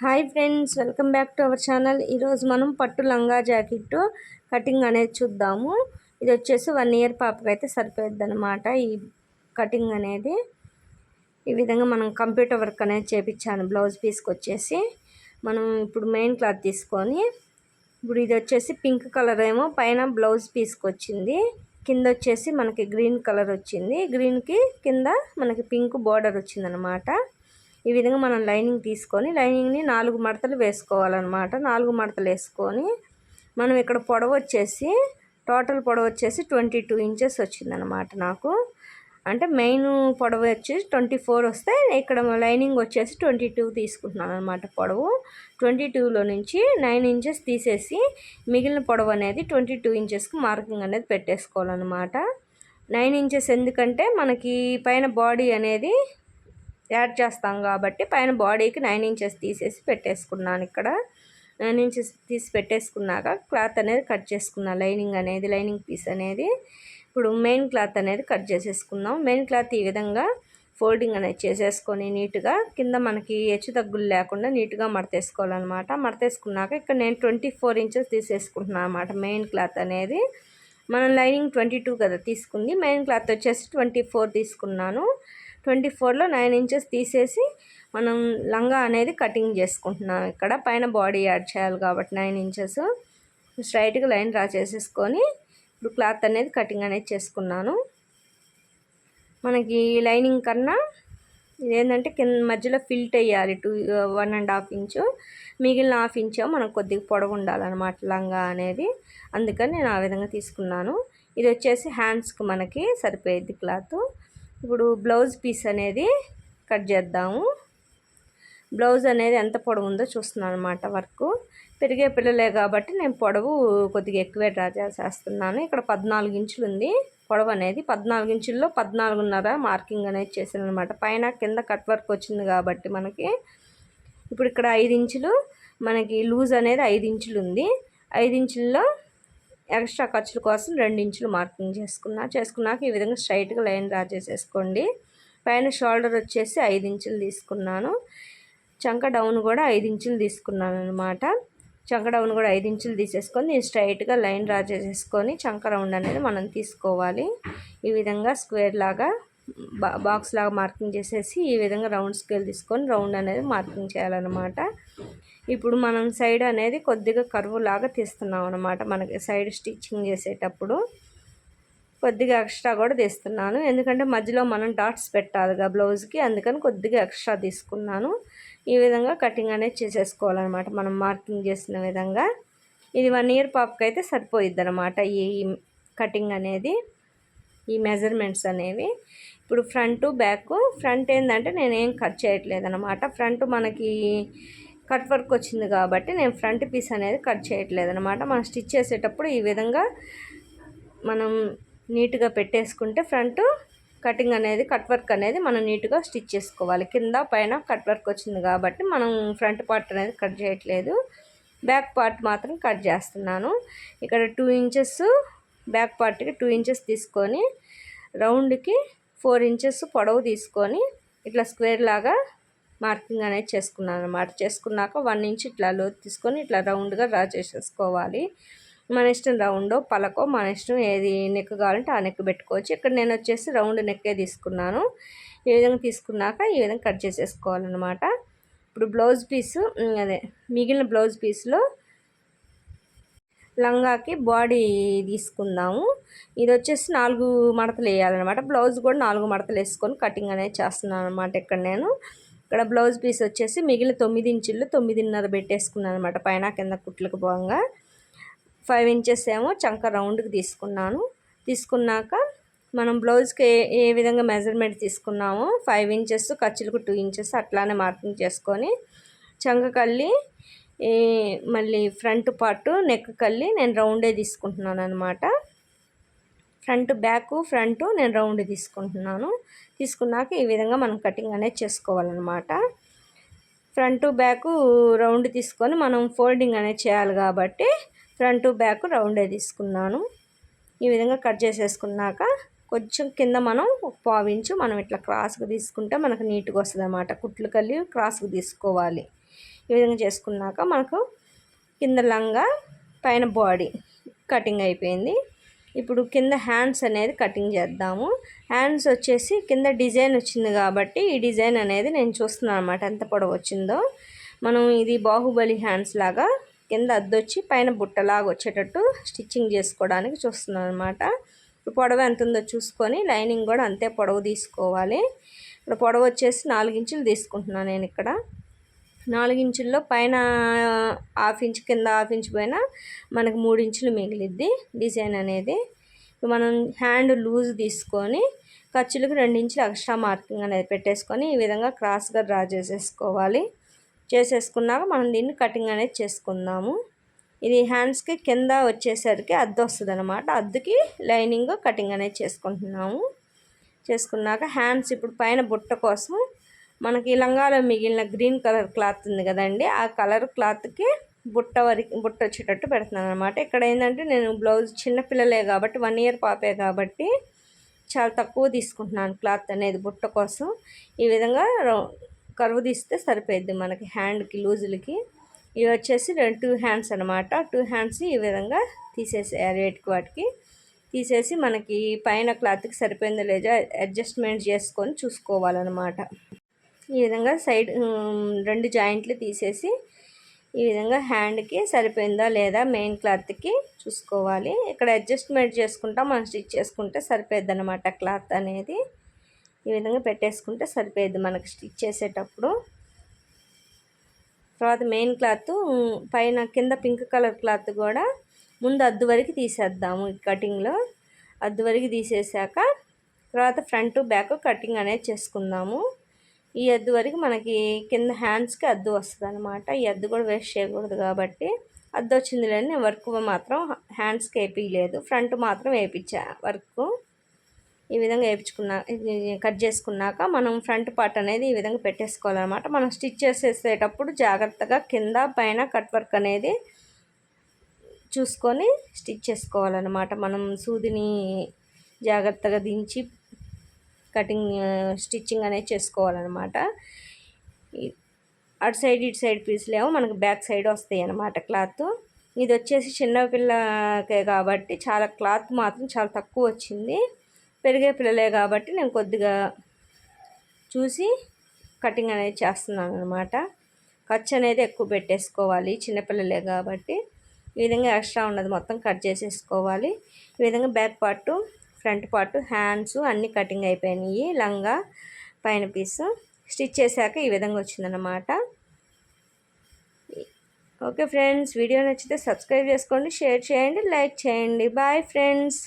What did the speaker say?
Hi friends, welcome back to our channel. ఈరోజు మనం పట్టు లంగా జాకెట్ కటింగ్ అనేది చూద్దాము. ఇది వచ్చేసి 1 ఇయర్ పాపకైతే సరిపోద్ది అనమాట. ఈ కటింగ్ అనేది ఈ విధంగా మనం కంప్యూటర్ వర్క్ అనేది చేపించాను. బ్లౌజ్ పీస్కి వచ్చేసి మనం ఇప్పుడు మెయిన్ క్లాత్ తీసుకొని, ఇప్పుడు ఇది వచ్చేసి పింక్ కలర్ ఏమో పైన బ్లౌజ్ పీస్కి వచ్చింది, కింద వచ్చేసి మనకి గ్రీన్ కలర్ వచ్చింది. గ్రీన్కి కింద మనకి పింక్ బార్డర్ వచ్చిందనమాట. ఈ విధంగా మనం లైనింగ్ తీసుకొని లైనింగ్ని 4 మడతలు వేసుకోవాలన్నమాట. 4 మడతలు వేసుకొని మనం ఇక్కడ పొడవు వచ్చేసి టోటల్ పొడవు వచ్చేసి 22 ఇంచెస్ వచ్చిందనమాట నాకు. అంటే మెయిన్ పొడవు వచ్చేసి 24 వస్తే ఇక్కడ లైనింగ్ వచ్చేసి 22 తీసుకుంటున్నాను అనమాట. పొడవు 22లో నుంచి 9 ఇంచెస్ తీసేసి మిగిలిన పొడవు అనేది 22 ఇంచెస్కి మార్కింగ్ అనేది పెట్టేసుకోవాలన్నమాట. 9 ఇంచెస్ ఎందుకంటే మనకి పైన బాడీ అనేది యాడ్ చేస్తాం కాబట్టి పైన బాడీకి 9 ఇంచెస్ తీసేసి పెట్టేసుకున్నాను. ఇక్కడ 9 ఇంచెస్ తీసి పెట్టేసుకున్నాక క్లాత్ అనేది కట్ చేసుకున్నా. లైనింగ్ పీస్ అనేది ఇప్పుడు మెయిన్ క్లాత్ అనేది కట్ చేసేసుకుందాం. మెయిన్ క్లాత్ ఈ విధంగా ఫోల్డింగ్ అనేది చేసేసుకొని నీట్గా కింద మనకి హెచ్చు తగ్గులు లేకుండా నీట్గా మడతేసుకోవాలన్నమాట. మడతేసుకున్నాక ఇక్కడ నేను 24 ఇంచెస్ తీసేసుకుంటున్నాను అనమాట. మెయిన్ క్లాత్ అనేది మనం లైనింగ్ 22 కదా తీసుకుంది, మెయిన్ క్లాత్ వచ్చేసి 24 తీసుకున్నాను. 24లో 9 ఇంచెస్ తీసేసి మనం లంగా అనేది కటింగ్ చేసుకుంటున్నాం. ఇక్కడ పైన బాడీ యాడ్ చేయాలి కాబట్టి 9 ఇంచెస్ స్ట్రైట్గా లైన్ డ్రా చేసేసుకొని ఇప్పుడు క్లాత్ అనేది కటింగ్ అనేది చేసుకున్నాను. మనకి లైనింగ్ కన్నా ఇదేంటంటే కింద మధ్యలో ఫిల్ట్ అయ్యాలి 1.5 ఇంచు, మిగిలిన 1/2 ఇంచు మనకు కొద్దిగా పొడవు ఉండాలన్నమాట లంగా అనేది. అందుకని నేను ఆ విధంగా తీసుకున్నాను. ఇది వచ్చేసి హ్యాండ్స్కి మనకి సరిపోయేది క్లాత్. ఇప్పుడు బ్లౌజ్ పీస్ అనేది కట్ చేద్దాము. బ్లౌజ్ అనేది ఎంత పొడవు ఉందో చూస్తున్నాను అనమాట. వర్క్ పెరిగే పిల్లలే కాబట్టి నేను పొడవు కొద్దిగా ఎక్కువే డ్రా చేసేస్తున్నాను. ఇక్కడ 14 ఇంచులు ఉంది పొడవు అనేది. 14 ఇంచుల్లో 14.5 మార్కింగ్ అనేది చేశాను అనమాట. పైన కింద కట్ వర్క్ వచ్చింది కాబట్టి మనకి ఇప్పుడు ఇక్కడ 5 ఇంచులు మనకి లూజ్ అనేది 5 ఇంచులు ఉంది. 5 ఇంచుల్లో ఎక్స్ట్రా ఖర్చుల కోసం 2 ఇంచులు మార్కింగ్ చేసుకున్నాక ఈ విధంగా స్ట్రైట్గా లైన్ డ్రా చేసేసుకోండి. పైన షోల్డర్ వచ్చేసి 5 ఇంచులు తీసుకున్నాను. చంక డౌన్ కూడా 5 ఇంచులు తీసుకున్నాను అనమాట. చంక డౌన్ కూడా 5 ఇంచులు తీసేసుకొని స్ట్రైట్గా లైన్ డ్రా చేసేసుకొని చంక రౌండ్ అనేది మనం తీసుకోవాలి. ఈ విధంగా స్క్వేర్ లాగా బాక్స్ లాగా మార్కింగ్ చేసేసి ఈ విధంగా రౌండ్ స్కేల్ తీసుకొని రౌండ్ అనేది మార్కింగ్ చేయాలన్నమాట. ఇప్పుడు మనం సైడ్ అనేది కొద్దిగా కర్వ్ లాగా తీస్తున్నాం అనమాట. మనకి సైడ్ స్టిచ్చింగ్ చేసేటప్పుడు కొద్దిగా ఎక్స్ట్రా కూడా తీస్తున్నాను, ఎందుకంటే మధ్యలో మనం డాట్స్ పెట్టాలిగా బ్లౌజ్కి, అందుకని కొద్దిగా ఎక్స్ట్రా తీసుకున్నాను. ఈ విధంగా కటింగ్ అనేది చేసేసుకోవాలన్నమాట మనం మార్కింగ్ చేసిన విధంగా. ఇది 1 ఇయర్ పాపకి అయితే సరిపోయిద్ది అనమాట ఈ కటింగ్ అనేది, ఈ మెజర్మెంట్స్ అనేవి. ఇప్పుడు ఫ్రంట్ ఏంటంటే నేనేం కట్ చేయట్లేదు అనమాట. ఫ్రంట్ మనకి కట్ వర్క్ వచ్చింది కాబట్టి నేను ఫ్రంట్ పీస్ అనేది కట్ చేయట్లేదు అనమాట. మనం స్టిచ్ చేసేటప్పుడు ఈ విధంగా మనం నీట్గా పెట్టేసుకుంటే ఫ్రంట్ కటింగ్ అనేది కట్ వర్క్ అనేది మనం నీట్గా స్టిచ్ చేసుకోవాలి. కింద పైన కట్ వర్క్ వచ్చింది కాబట్టి మనం ఫ్రంట్ పార్ట్ అనేది కట్ చేయట్లేదు, బ్యాక్ పార్ట్ మాత్రం కట్ చేస్తున్నాను. ఇక్కడ 2 ఇంచెస్ బ్యాక్ పార్ట్కి 2 ఇంచెస్ తీసుకొని రౌండ్కి 4 ఇంచెస్ పొడవు తీసుకొని ఇట్లా స్క్వేర్ లాగా మార్కింగ్ అనేది చేసుకున్నాను అనమాట. చేసుకున్నాక 1 ఇంచ్ ఇట్లా లోతు తీసుకొని ఇట్లా రౌండ్గా డ్రా చేసేసుకోవాలి. మన ఇష్టం రౌండో పలకో మన ఇష్టం ఏది నెక్ కావాలంటే ఆ నెక్ పెట్టుకోవచ్చు. ఇక్కడ నేను వచ్చేసి రౌండ్ నెక్కే తీసుకున్నాను. ఈ విధంగా తీసుకున్నాక ఈ విధంగా కట్ చేసేసుకోవాలన్నమాట. ఇప్పుడు బ్లౌజ్ పీసు మిగిలిన బ్లౌజ్ పీస్లో లంగాకి బాడీ తీసుకుందాము. ఇది వచ్చేసి 4 మడతలు వేయాలన్నమాట. బ్లౌజ్ కూడా 4 మడతలు వేసుకొని కటింగ్ అనేది చేస్తున్నాను అనమాట. ఇక్కడ బ్లౌజ్ పీస్ వచ్చేసి మిగిలిన 9 ఇంచుల్లో 9.5 పెట్టేసుకున్నాను అనమాట. పైన కింద కుట్లకు పోగా 5 ఇంచెస్ ఏమో చంక రౌండ్కి తీసుకున్నాక మనం బ్లౌజ్కి ఏ విధంగా మెజర్మెంట్ తీసుకున్నామో 5 ఇంచెస్, ఖర్చులకు 2 ఇంచెస్ అట్లానే మార్కింగ్ చేసుకొని చంక కల్లి మళ్ళీ ఫ్రంట్ పార్ట్ నెక్ కల్లి నేను రౌండే తీసుకుంటున్నాను అనమాట. ఫ్రంట్ నేను రౌండ్ తీసుకున్నాక ఈ విధంగా మనం కటింగ్ అనేది చేసుకోవాలన్నమాట. ఫ్రంట్ బ్యాక్ రౌండ్ తీసుకొని మనం ఫోల్డింగ్ అనేది చేయాలి కాబట్టి ఫ్రంట్ బ్యాక్ రౌండే తీసుకున్నాను. ఈ విధంగా కట్ చేసేసుకున్నాక కొంచెం కింద మనం 1/4 ఇంచు మనం ఇట్లా క్రాస్గా తీసుకుంటే మనకు నీట్గా వస్తుంది అన్నమాట. కుట్లు కల్లి క్రాస్గా తీసుకోవాలి. ఈ విధంగా చేసుకున్నాక మనకు కింద లంగా పైన బాడీ కటింగ్ అయిపోయింది. ఇప్పుడు కింద హ్యాండ్స్ అనేది కటింగ్ చేద్దాము. హ్యాండ్స్ వచ్చేసి కింద డిజైన్ వచ్చింది కాబట్టి ఈ డిజైన్ అనేది నేను చూస్తున్నాను అనమాట ఎంత పొడవు వచ్చిందో. మనం ఇది బాహుబలి హ్యాండ్స్ లాగా కింద అద్దొచ్చి పైన బుట్టలాగా వచ్చేటట్టు స్టిచ్చింగ్ చేసుకోవడానికి చూస్తున్నాను అనమాట. ఇప్పుడు పొడవు ఎంత ఉందో చూసుకొని లైనింగ్ కూడా అంతే పొడవు తీసుకోవాలి. ఇప్పుడు పొడవు వచ్చేసి 4 ఇంచులు తీసుకుంటున్నాను నేను ఇక్కడ. 4 ఇంచుల్లో పైన 1/2 ఇంచ్ కింద 1/2 ఇంచ్ పైన మనకు 3 ఇంచులు మిగిలిద్ది డిజైన్ అనేది. మనం హ్యాండ్ లూజ్ తీసుకొని ఖర్చులకు 2 ఇంచులు ఎక్స్ట్రా మార్కింగ్ అనేది పెట్టేసుకొని ఈ విధంగా క్రాస్గా డ్రా చేసేసుకోవాలి. చేసేసుకున్నాక మనం దీన్ని కటింగ్ అనేది చేసుకుందాము. ఇది హ్యాండ్స్కి కింద వచ్చేసరికి అద్దు వస్తుంది అనమాట. అద్దుకి లైనింగ్ కటింగ్ అనేది చేసుకుంటున్నాము. చేసుకున్నాక హ్యాండ్స్ ఇప్పుడు పైన బుట్ట కోసం మనకి లంగాలో మిగిలిన గ్రీన్ కలర్ క్లాత్ ఉంది కదండి, ఆ కలర్ క్లాత్కి బుట్ట వచ్చేటట్టు పెడుతున్నాను అనమాట. ఇక్కడ ఏంటంటే నేను బ్లౌజ్ చిన్నపిల్లలే కాబట్టి 1 ఇయర్ పాపే కాబట్టి చాలా తక్కువ తీసుకుంటున్నాను క్లాత్ అనేది బుట్ట కోసం. ఈ విధంగా కరువు తీస్తే సరిపోద్ది మనకి హ్యాండ్కి లూజులకి. ఇవి వచ్చేసి 2 హ్యాండ్స్ అనమాట. 2 హ్యాండ్స్ ఈ విధంగా తీసేసేయాలి. వాటికి తీసేసి మనకి పైన క్లాత్కి సరిపోయిందో లేదో అడ్జస్ట్మెంట్ చేసుకొని చూసుకోవాలన్నమాట. ఈ విధంగా సైడ్ 2 జాయింట్లు తీసేసి ఈ విధంగా హ్యాండ్కి సరిపోయిందా లేదా మెయిన్ క్లాత్కి చూసుకోవాలి. ఇక్కడ అడ్జస్ట్మెంట్ చేసుకుంటా మనం స్టిచ్ చేసుకుంటే సరిపోద్ది అనమాట. క్లాత్ అనేది ఈ విధంగా పెట్టేసుకుంటే సరిపోద్ది మనకి స్టిచ్ చేసేటప్పుడు. తర్వాత మెయిన్ క్లాత్ పైన కింద పింక్ కలర్ క్లాత్ కూడా ముందు అద్దు వరకు తీసేద్దాము. ఈ కటింగ్లో అద్దు వరకు తీసేసాక తర్వాత ఫ్రంట్ బ్యాక్ కటింగ్ అనేది చేసుకుందాము. ఈ అద్దు వరకు మనకి కింద హ్యాండ్స్కి అద్దు వస్తుంది అనమాట. ఈ అద్దు కూడా వేస్ట్ చేయకూడదు కాబట్టి అద్దు వచ్చింది లేని వర్క్ మాత్రం హ్యాండ్స్కి వేపించలేదు, ఫ్రంట్ మాత్రం వేయించా వర్క్. ఈ విధంగా కట్ చేసుకున్నాక మనం ఫ్రంట్ పార్ట్ అనేది ఈ విధంగా పెట్టేసుకోవాలన్నమాట. మనం స్టిచ్ చేసేసేటప్పుడు జాగ్రత్తగా కింద పైన కట్ వర్క్ అనేది చూసుకొని స్టిచ్ చేసుకోవాలన్నమాట. మనం సూదిని జాగ్రత్తగా దించి స్టిచ్చింగ్ అనేది చేసుకోవాలన్నమాట. అటు సైడ్ ఇటు సైడ్ పీసులు ఏమో మనకు బ్యాక్ సైడ్ వస్తాయి అన్నమాట క్లాత్. ఇది వచ్చేసి చిన్నపిల్లకే కాబట్టి చాలా క్లాత్ మాత్రం చాలా తక్కువ వచ్చింది. పెరిగే పిల్లలే కాబట్టి నేను కొద్దిగా చూసి కటింగ్ అనేది చేస్తున్నాను అనమాట. ఖర్చు అనేది ఎక్కువ పెట్టేసుకోవాలి, చిన్నపిల్లలే కాబట్టి. ఈ విధంగా ఎక్స్ట్రా ఉన్నది మొత్తం కట్ చేసేసుకోవాలి. ఈ విధంగా back part front part hands అన్నీ కటింగ్ అయిపోయినాయి. లంగా పైన పీసు స్టిచ్ చేశాక ఈ విధంగా వచ్చిందనమాట. ఓకే ఫ్రెండ్స్, వీడియో నచ్చితే సబ్స్క్రైబ్ చేసుకోండి, షేర్ చేయండి, లైక్ చేయండి. Bye friends.